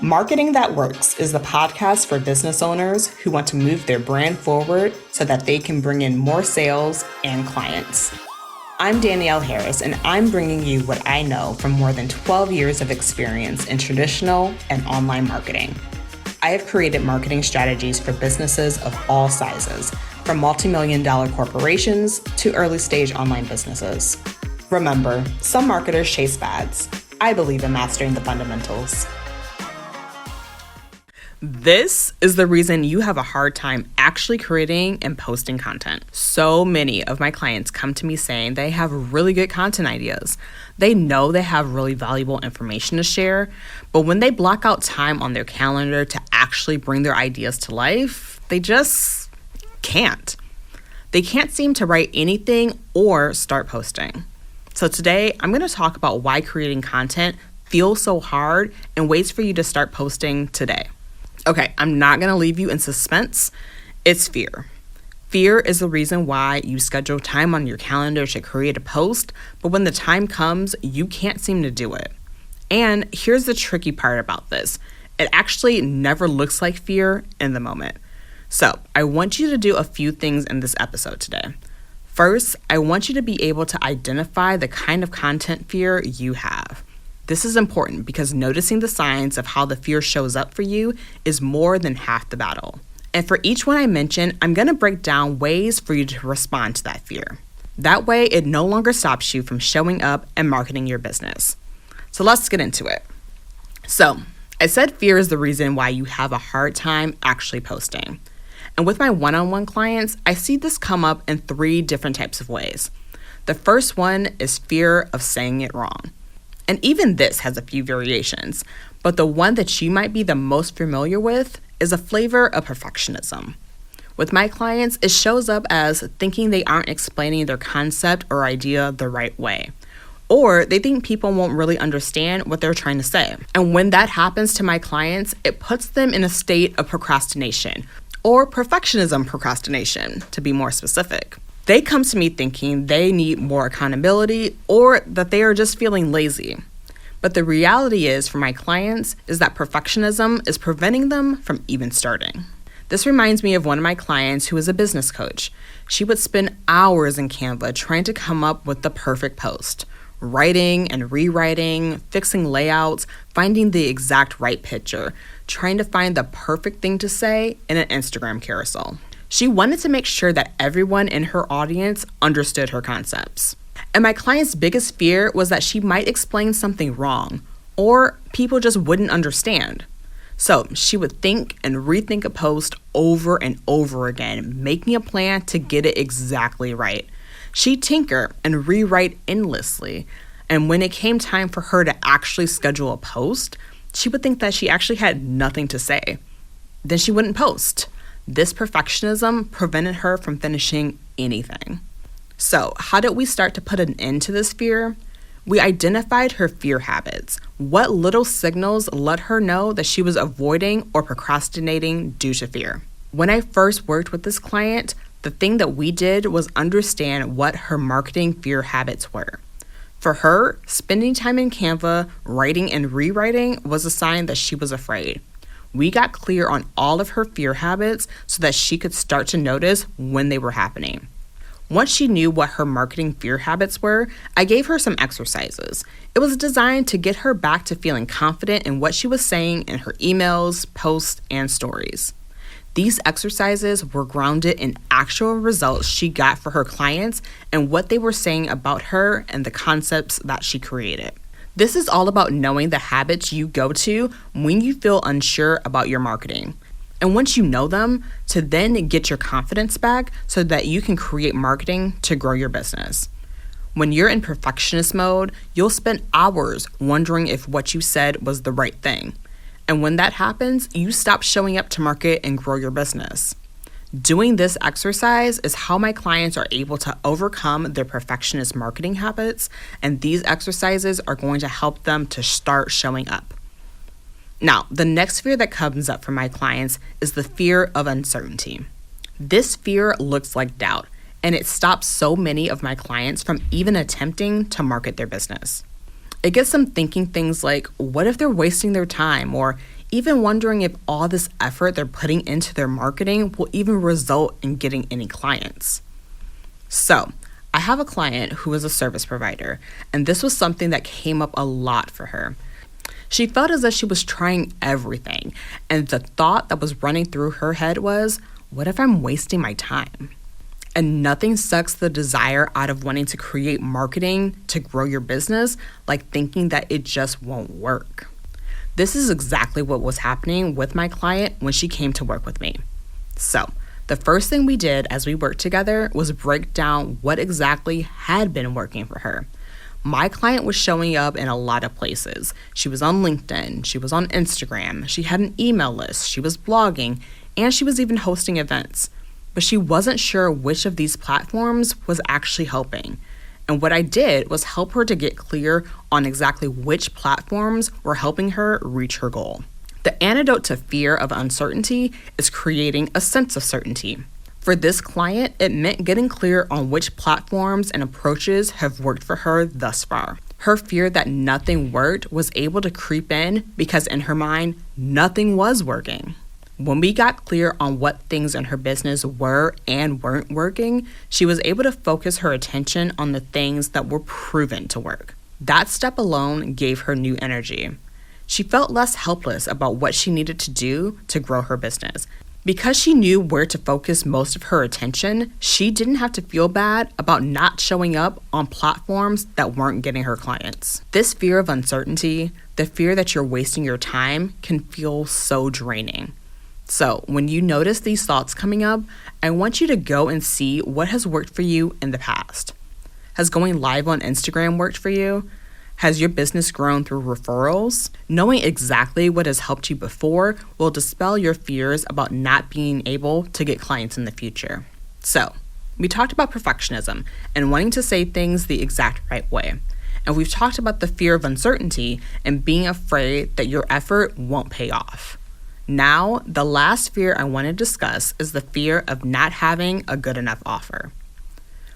Marketing That Works is the podcast for business owners who want to move their brand forward so that they can bring in more sales and clients. I'm Danielle Harris, and I'm bringing you what I know from more than 12 years of experience in traditional and online marketing. I have created marketing strategies for businesses of all sizes, from multi-million-dollar corporations to early-stage online businesses. Remember, some marketers chase fads. I believe in mastering the fundamentals. This is the reason you have a hard time actually creating and posting content. So many of my clients come to me saying they have really good content ideas. They know they have really valuable information to share, but when they block out time on their calendar to actually bring their ideas to life, they just can't. They can't seem to write anything or start posting. So today, I'm going to talk about why creating content feels so hard and ways for you to start posting today. Okay, I'm not going to leave you in suspense. It's fear. Fear is the reason why you schedule time on your calendar to create a post, but when the time comes, you can't seem to do it. And here's the tricky part about this. It actually never looks like fear in the moment. So I want you to do a few things in this episode today. First, I want you to be able to identify the kind of content fear you have. This is important because noticing the signs of how the fear shows up for you is more than half the battle. And for each one I mention, I'm going to break down ways for you to respond to that fear. That way, it no longer stops you from showing up and marketing your business. So let's get into it. So I said fear is the reason why you have a hard time actually posting. And with my one-on-one clients, I see this come up in 3 different types of ways. The first one is fear of saying it wrong. And even this has a few variations, but the one that you might be the most familiar with is a flavor of perfectionism. With my clients, it shows up as thinking they aren't explaining their concept or idea the right way, or they think people won't really understand what they're trying to say. And when that happens to my clients, it puts them in a state of procrastination, or perfectionism procrastination, to be more specific. They come to me thinking they need more accountability or that they are just feeling lazy. But the reality is for my clients is that perfectionism is preventing them from even starting. This reminds me of one of my clients who is a business coach. She would spend hours in Canva trying to come up with the perfect post, writing and rewriting, fixing layouts, finding the exact right picture, trying to find the perfect thing to say in an Instagram carousel. She wanted to make sure that everyone in her audience understood her concepts. And my client's biggest fear was that she might explain something wrong, or people just wouldn't understand. So she would think and rethink a post over and over again, making a plan to get it exactly right. She'd tinker and rewrite endlessly. And when it came time for her to actually schedule a post, she would think that she actually had nothing to say. Then she wouldn't post. This perfectionism prevented her from finishing anything. So, how did we start to put an end to this fear? We identified her fear habits. What little signals let her know that she was avoiding or procrastinating due to fear? When I first worked with this client, the thing that we did was understand what her marketing fear habits were. For her, spending time in Canva, writing and rewriting was a sign that she was afraid. We got clear on all of her fear habits so that she could start to notice when they were happening. Once she knew what her marketing fear habits were, I gave her some exercises. It was designed to get her back to feeling confident in what she was saying in her emails, posts, and stories. These exercises were grounded in actual results she got for her clients and what they were saying about her and the concepts that she created. This is all about knowing the habits you go to when you feel unsure about your marketing. And once you know them, to then get your confidence back so that you can create marketing to grow your business. When you're in perfectionist mode, you'll spend hours wondering if what you said was the right thing. And when that happens, you stop showing up to market and grow your business. Doing this exercise is how my clients are able to overcome their perfectionist marketing habits, and these exercises are going to help them to start showing up. Now, the next fear that comes up for my clients is the fear of uncertainty. This fear looks like doubt, and it stops so many of my clients from even attempting to market their business. It gets them thinking things like, what if they're wasting their time? Or even wondering if all this effort they're putting into their marketing will even result in getting any clients. So, I have a client who is a service provider, and this was something that came up a lot for her. She felt as if she was trying everything, and the thought that was running through her head was, what if I'm wasting my time? And nothing sucks the desire out of wanting to create marketing to grow your business like thinking that it just won't work. This is exactly what was happening with my client when she came to work with me. So, the first thing we did as we worked together was break down what exactly had been working for her. My client was showing up in a lot of places. She was on LinkedIn, she was on Instagram, she had an email list, she was blogging, and she was even hosting events. But she wasn't sure which of these platforms was actually helping. And what I did was help her to get clear on exactly which platforms were helping her reach her goal. The antidote to fear of uncertainty is creating a sense of certainty. For this client, it meant getting clear on which platforms and approaches have worked for her thus far. Her fear that nothing worked was able to creep in because in her mind, nothing was working. When we got clear on what things in her business were and weren't working, she was able to focus her attention on the things that were proven to work. That step alone gave her new energy. She felt less helpless about what she needed to do to grow her business. Because she knew where to focus most of her attention, she didn't have to feel bad about not showing up on platforms that weren't getting her clients. This fear of uncertainty, the fear that you're wasting your time, can feel so draining. So, when you notice these thoughts coming up, I want you to go and see what has worked for you in the past. Has going live on Instagram worked for you? Has your business grown through referrals? Knowing exactly what has helped you before will dispel your fears about not being able to get clients in the future. So, we talked about perfectionism and wanting to say things the exact right way. And we've talked about the fear of uncertainty and being afraid that your effort won't pay off. Now, the last fear I want to discuss is the fear of not having a good enough offer.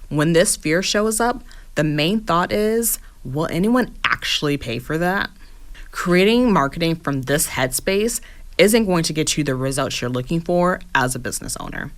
When this fear shows up, the main thought is, will anyone actually pay for that? Creating marketing from this headspace isn't going to get you the results you're looking for as a business owner.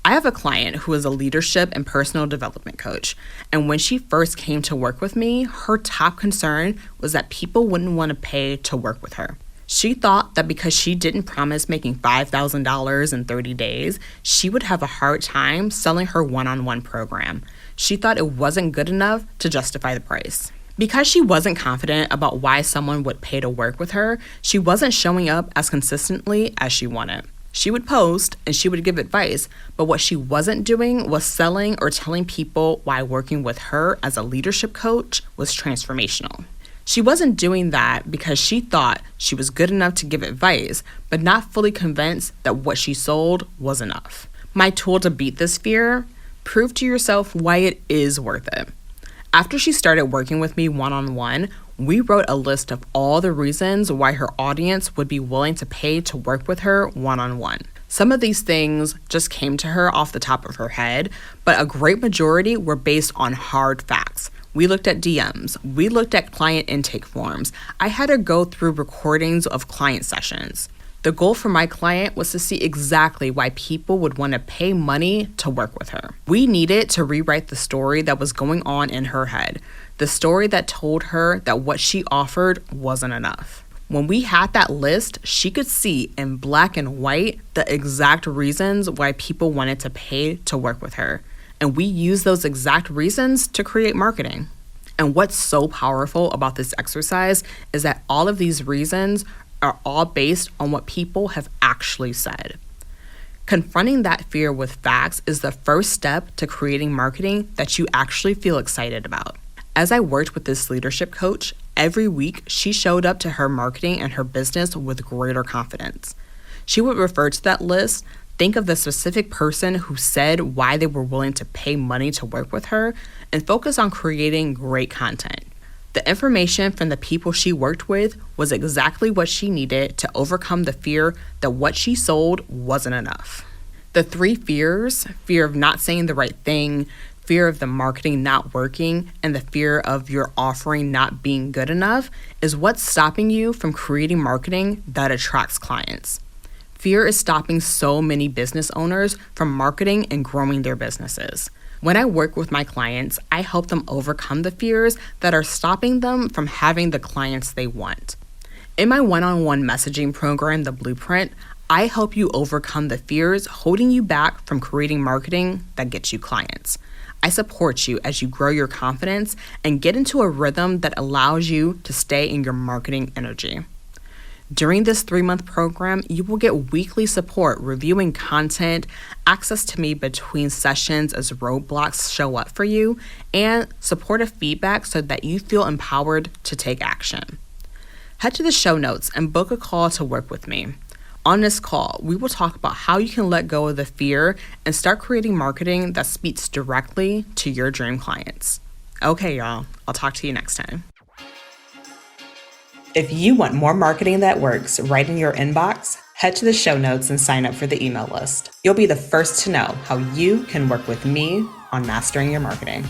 I have a client who is a leadership and personal development coach, and when she first came to work with me, her top concern was that people wouldn't want to pay to work with her. She thought that because she didn't promise making $5,000 in 30 days, she would have a hard time selling her one-on-one program. She thought it wasn't good enough to justify the price. Because she wasn't confident about why someone would pay to work with her, she wasn't showing up as consistently as she wanted. She would post and she would give advice, but what she wasn't doing was selling or telling people why working with her as a leadership coach was transformational. She wasn't doing that because she thought she was good enough to give advice, but not fully convinced that what she sold was enough. My tool to beat this fear: prove to yourself why it is worth it. After she started working with me one-on-one, we wrote a list of all the reasons why her audience would be willing to pay to work with her one-on-one. Some of these things just came to her off the top of her head, but a great majority were based on hard facts. We looked at DMs. We looked at client intake forms. I had her go through recordings of client sessions. The goal for my client was to see exactly why people would want to pay money to work with her. We needed to rewrite the story that was going on in her head, the story that told her that what she offered wasn't enough. When we had that list, she could see in black and white the exact reasons why people wanted to pay to work with her. And we use those exact reasons to create marketing. And what's so powerful about this exercise is that all of these reasons are all based on what people have actually said. Confronting that fear with facts is the first step to creating marketing that you actually feel excited about. As I worked with this leadership coach, every week she showed up to her marketing and her business with greater confidence. She would refer to that list, think of the specific person who said why they were willing to pay money to work with her, and focus on creating great content. The information from the people she worked with was exactly what she needed to overcome the fear that what she sold wasn't enough. The three fears: fear of not saying the right thing, fear of the marketing not working, and the fear of your offering not being good enough is what's stopping you from creating marketing that attracts clients. Fear is stopping so many business owners from marketing and growing their businesses. When I work with my clients, I help them overcome the fears that are stopping them from having the clients they want. In my one-on-one messaging program, The Blueprint, I help you overcome the fears holding you back from creating marketing that gets you clients. I support you as you grow your confidence and get into a rhythm that allows you to stay in your marketing energy. During this 3-month program, you will get weekly support reviewing content, access to me between sessions as roadblocks show up for you, and supportive feedback so that you feel empowered to take action. Head to the show notes and book a call to work with me. On this call, we will talk about how you can let go of the fear and start creating marketing that speaks directly to your dream clients. Okay, y'all, I'll talk to you next time. If you want more marketing that works right in your inbox, head to the show notes and sign up for the email list. You'll be the first to know how you can work with me on mastering your marketing.